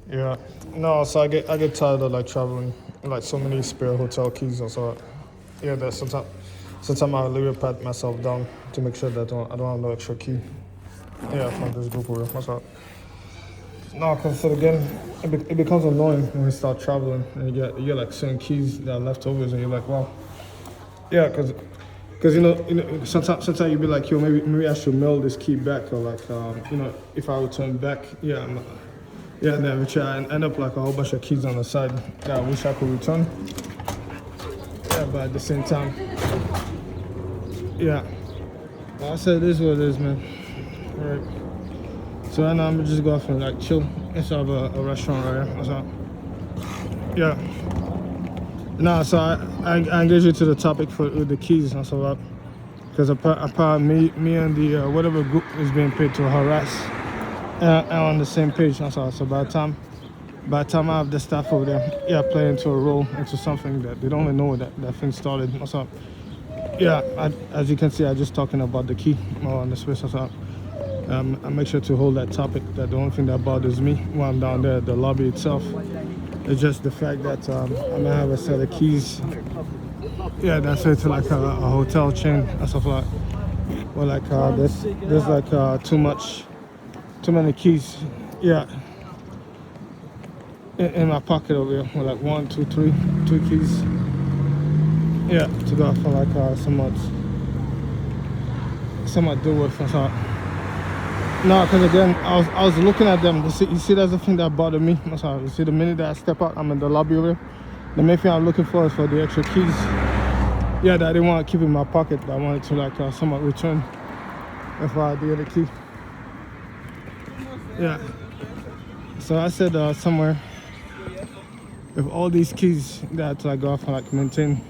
Yeah. No, so I get tired of like traveling like so many spare hotel keys and so yeah, that sometimes I leave it pat myself down to make sure that I don't have no extra key. Yeah, from this group over. What's up? No, because so again, it becomes annoying when we start traveling and you get like certain keys that are leftovers and you're like, wow, yeah, because sometimes you be like, yo, maybe I should mail this key back or like if I return back, yeah, and then which I end up like a whole bunch of keys on the side that I wish I could return. Yeah, but at the same time, yeah, well, I said it is what it is, man. All right. So right now I'm just go off and like chill inside of a restaurant right here. So yeah. Nah, so I engage you to the topic for with the keys and so that because apparently me and the whatever group is being paid to harass are on the same page. And so by the time I have the staff over there, yeah, play into a role into something that they don't even know that thing started. So yeah, as you can see, I'm just talking about the key on the space. So I make sure to hold that topic. That the only thing that bothers me when I'm down there, the lobby itself, is just the fact that I'm gonna have a set of keys. Yeah, that's it to like a hotel chain and stuff like. Well, like there's like too many keys. Yeah, in my pocket over here. With like one, two, three keys. Yeah, to go for like somewhat do with. So no, because again, I was looking at them. You see, that's the thing that bothered me. So you see, the minute that I step out, I'm in the lobby over here. The main thing I'm looking for is for the extra keys. Yeah, that I didn't want to keep in my pocket. I wanted to like somewhat return if I had the other key. Yeah. So I said somewhere, if all these keys that I had to like go off and like maintain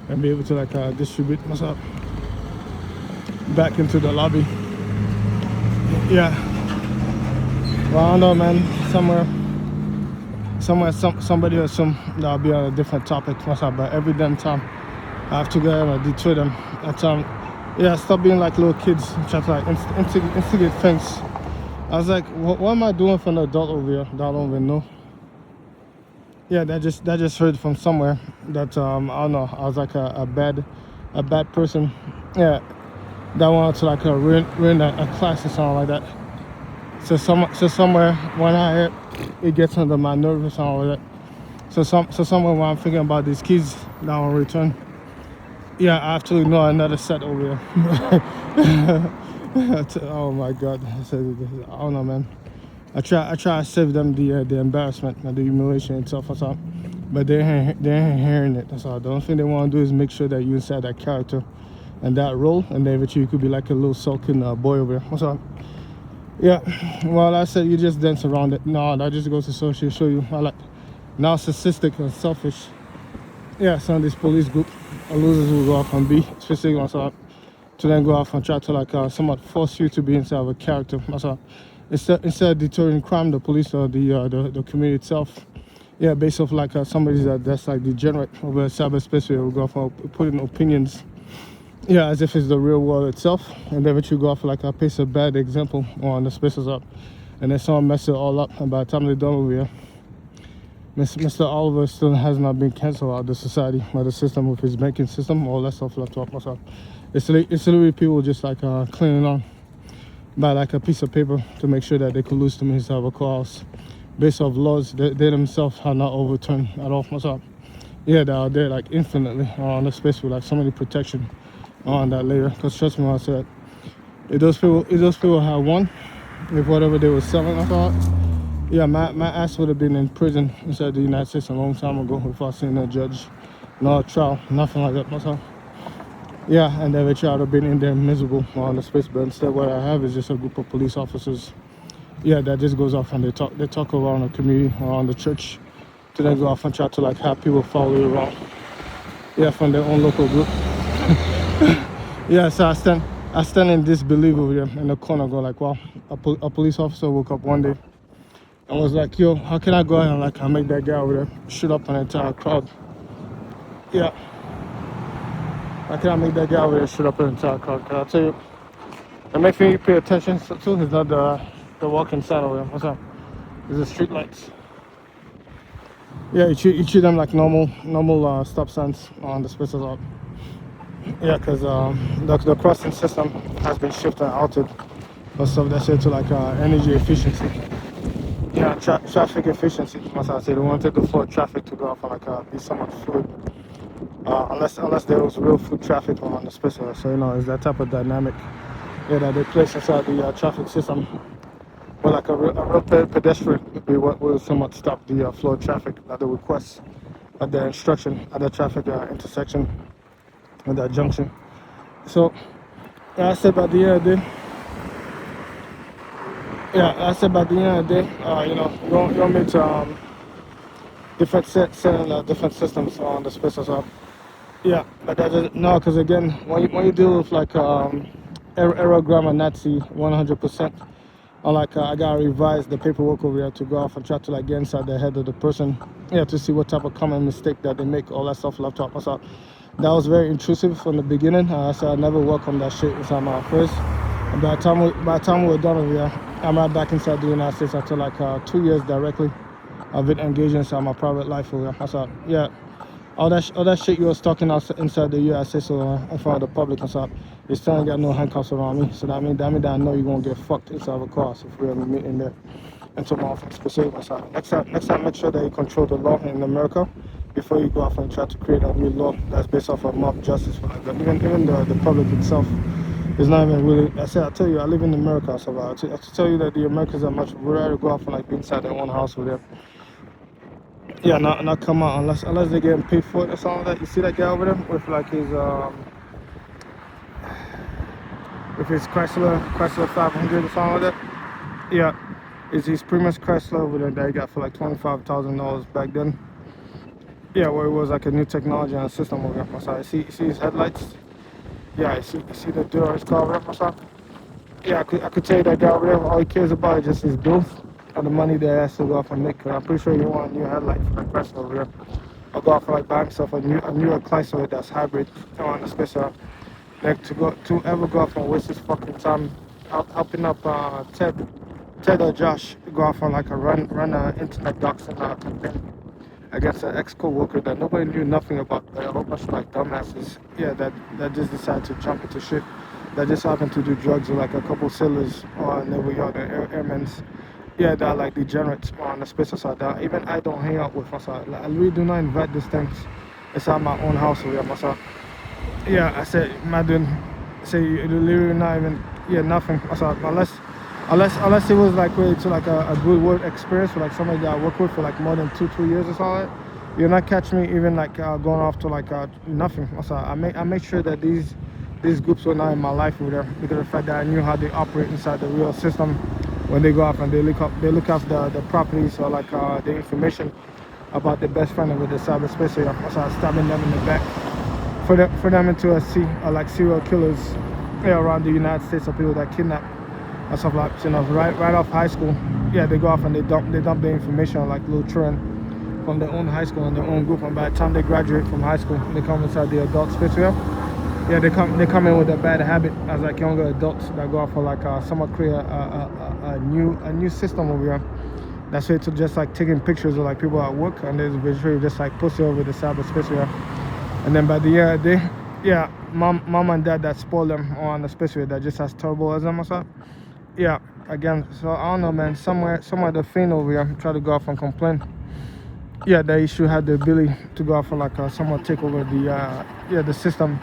and be able to like distribute myself back into the lobby. Yeah. Well, I don't know, man. Somebody or that'll be on a different topic. But every damn time I have to go and deter them. Yeah, stop being like little kids, trying to like instigate things. I was like, what am I doing for an adult over here that I don't even know? Yeah, that just heard from somewhere that I don't know. I was like a bad person. Yeah, that wanted to like ruin a class or something like that. So somewhere when I hear it gets under my nerves or something like that. So somewhere when I'm thinking about these keys that I want to return, yeah, I actually know another set over here. Oh my God, I don't know, man. I try to save them the embarrassment and the humiliation itself or something, but they ain't hearing it. That's all. The only thing they want to do is make sure that you inside that character and that role, and then eventually you could be like a little sulking boy over here. What's up? Yeah. Well, I said you just dance around it. No, that just goes to show you how like narcissistic and selfish. Yeah, some of this police group losers will go off and be specific on something to then go off and try to like somewhat force you to be inside of a character. That's all. Instead of deterring crime, the police or the community itself, yeah, based off like somebody that's like degenerate over cyberspace, will go off and put in opinions, yeah, as if it's the real world itself, and then you go off like a piece of bad example on the spaces up, and then someone messes it all up, and by the time they're done over here, Mr. Oliver still has not been cancelled out of the society by the system with his banking system, all that stuff left off myself. It's literally people just like cleaning on by like a piece of paper to make sure that they could lose them inside of a courthouse based off laws they themselves have not overturned at all myself. Yeah, they are there like infinitely on the space with like so many protection on that layer. Because trust me when I said, if those people had won, if whatever they were selling, I thought, yeah, my ass would have been in prison inside the United States a long time ago without seeing no judge, no trial, nothing like that myself. Yeah, and they would try to have been in there miserable on the space, but instead what I have is just a group of police officers, yeah, that just goes off and they talk around the community, around the church, to then go off and try to like have people follow you around, yeah, from their own local group. Yeah, so I stand in disbelief over here in the corner, go like, wow, a police officer woke up one day and was like, yo, how can I go ahead and like I make that guy over there shoot up an entire crowd? Yeah. How can I make that guy over there shoot up an entire crowd? Can I tell you? And make sure you pay attention to is not the walking side over here. What's up? is the street lights. Yeah, you treat them like normal stop signs on the spaces out. Yeah, because the crossing system has been shifted and altered for stuff that's to like energy efficiency. Yeah, traffic efficiency. As I said, they wanted the flow of traffic to go off and like be somewhat fluid. Unless there was real foot traffic on the space. So it's that type of dynamic. Yeah, that they place inside the traffic system. Well, like a real pedestrian would be what will somewhat stop the flow of traffic at the request, at the instruction, at the traffic intersection, at that junction. So, yeah, I said by the end of the day, you don't meet different systems on the space as well. Yeah, but that is, no, because again, when you deal with like error grammar Nazi 100%, or like I gotta revise the paperwork over here to go off and try to like get inside the head of the person, yeah, to see what type of common mistake that they make, all that stuff left out. So that was very intrusive from the beginning. So I never welcomed that shit inside my first. And by the time we were done over here, I'm right back inside the United States after like 2 years directly of it engaging inside my private life over here. So yeah. All that shit you was talking inside the USA, so in front of the public and stuff, you still ain't got no handcuffs around me. So that mean that I know you're gonna get fucked inside of a car if we ever meet in there. And to my office specific myself. Next time, make sure that you control the law in America before you go off and try to create a new law that's based off of mob justice. Like that. Even the public itself is not even really. I tell you, I live in America, so I tell you that the Americans are much rather go off and like be inside their own house with them. Yeah, not come out unless they're getting paid for it or something like that. You see that guy over there with like his Chrysler 500 or something like that. Yeah, it's his Primus Chrysler over there that he got for like $25,000 back then. Yeah, where it was like a new technology and system over there. So see his headlights. Yeah, you see the door his car over there. Yeah, I could tell you that guy over there, all he cares about is just his bills and the money that he has to go off and make. I'm pretty sure you want a new headlight for the Chrysler over here. I'll go off and like buy himself a newer Chrysler that's hybrid on the special. Like to ever go off and waste his fucking time helping up Ted or Josh go off on like a run internet doxing campaign against an ex-co-worker that nobody knew nothing about. A whole bunch of like dumbasses, yeah, that just decided to jump into shit. That just happened to do drugs with like a couple sailors or Navy Yard airmen's. Yeah, that are like degenerates on the space side. That even I don't hang out with myself. Like, I really do not invite these things inside my own house with myself. Yeah, I said, Madden, say you literally not even, yeah, nothing. Myself, unless it was like really to like a good work experience with like somebody that I work with for like more than 2 years or something. You'll not catch me even like going off to like nothing. Myself, I make sure that these groups were not in my life with them because of the fact that I knew how they operate inside the real system. When they go off and they look after the properties or like the information about their best friend with the cyberspace, so I started stabbing them in the back for them into a sea or like serial killers around the United States or people that kidnap and stuff like right off high school. Yeah, they go off and they dump the information on like little children from their own high school and their own group, and by the time they graduate from high school, they come inside the adult space here. Yeah, they come in with a bad habit as like younger adults that go off for like somewhat create a new system over here. That's it to just like taking pictures of like people at work and there's visually just like post it over the cyberspace here. And then by the end of the day, yeah, mom and dad that spoil them on the space here that just as terrible as them or something. Yeah, again, so I don't know, man. Somewhere the thing over here try to go off and complain. Yeah, that you should have the ability to go off and like somewhat take over the system.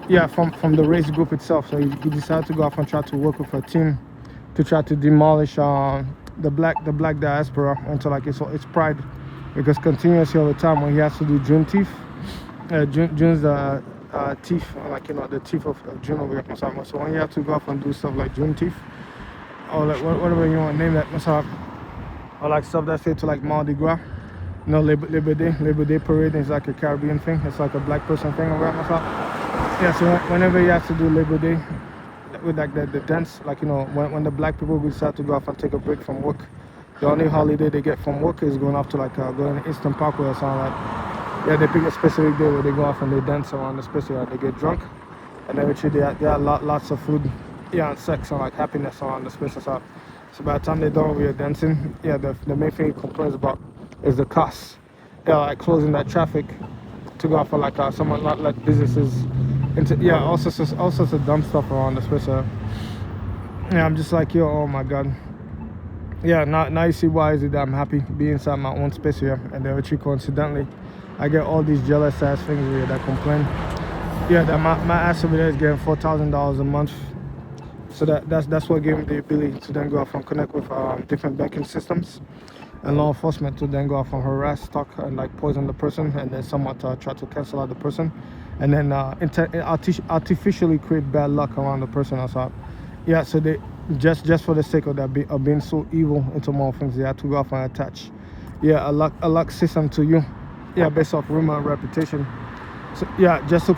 Yeah, from the race group itself. So he decided to go off and try to work with a team to try to demolish the black diaspora until like its pride, because continuously over time when he has to do Juneteenth, June's the teeth, like the teeth of June over here. So when you have to go off and do stuff like Juneteenth or like whatever you want to name that, or like stuff that's to like Mardi Gras, Labor Day parade is like a Caribbean thing. It's like a black person thing over here. Yeah, so whenever you have to do Labor Day with like the dance, like when the black people decide to go off and take a break from work, the only holiday they get from work is going off to like going to Eastern Parkway or something like. Yeah, they pick a specific day where they go off and they dance around the specific, they get drunk, and eventually they have lots of food, yeah, and sex and like happiness around the special stuff. So by the time they're done with your dancing, yeah, the main thing he complains about is the cost. Yeah, like closing that traffic to go out for like someone not like businesses into, yeah, all sorts of dumb stuff around the space. Yeah, I'm just like, yo, oh my god. Yeah, now you see why is it that I'm happy being inside my own space here. And then actually coincidentally, I get all these jealous ass things here that complain. Yeah, that my ass over there is getting $4,000 a month. So that's what gave me the ability to then go off and connect with different banking systems and law enforcement to then go off and harass, talk, and like poison the person, and then somewhat try to cancel out the person, and then artificially create bad luck around the person or so. Yeah, so they just for the sake of that of being so evil into more things, they had to go off and attach, yeah, a luck system to you, yeah, based off rumor and reputation. So yeah, just to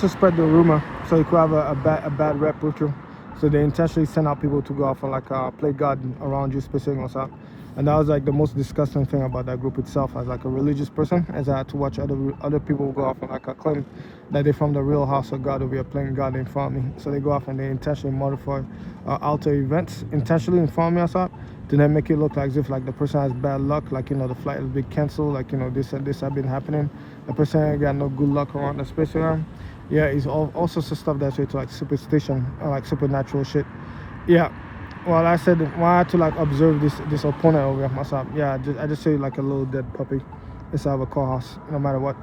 spread the rumor, so you could have a bad rep with you. So they intentionally send out people to go off and like play God around you specifically, so. And that was like the most disgusting thing about that group itself. As like a religious person, as I had to watch other people go off and like claim that they're from the real house of God, or we are playing God in front of me. So they go off and they intentionally modify alter events intentionally in front of me or so, to then make it look like as if like the person has bad luck, like, you know, the flight has been canceled, like, you know, this and this have been happening, the person ain't got no good luck around the space around. Yeah, it's all sorts of stuff that's way to like superstition or like supernatural shit. Yeah, well, I said, well, I had to like observe this opponent over here myself. Yeah, I just say like a little dead puppy inside of a car house, no matter what.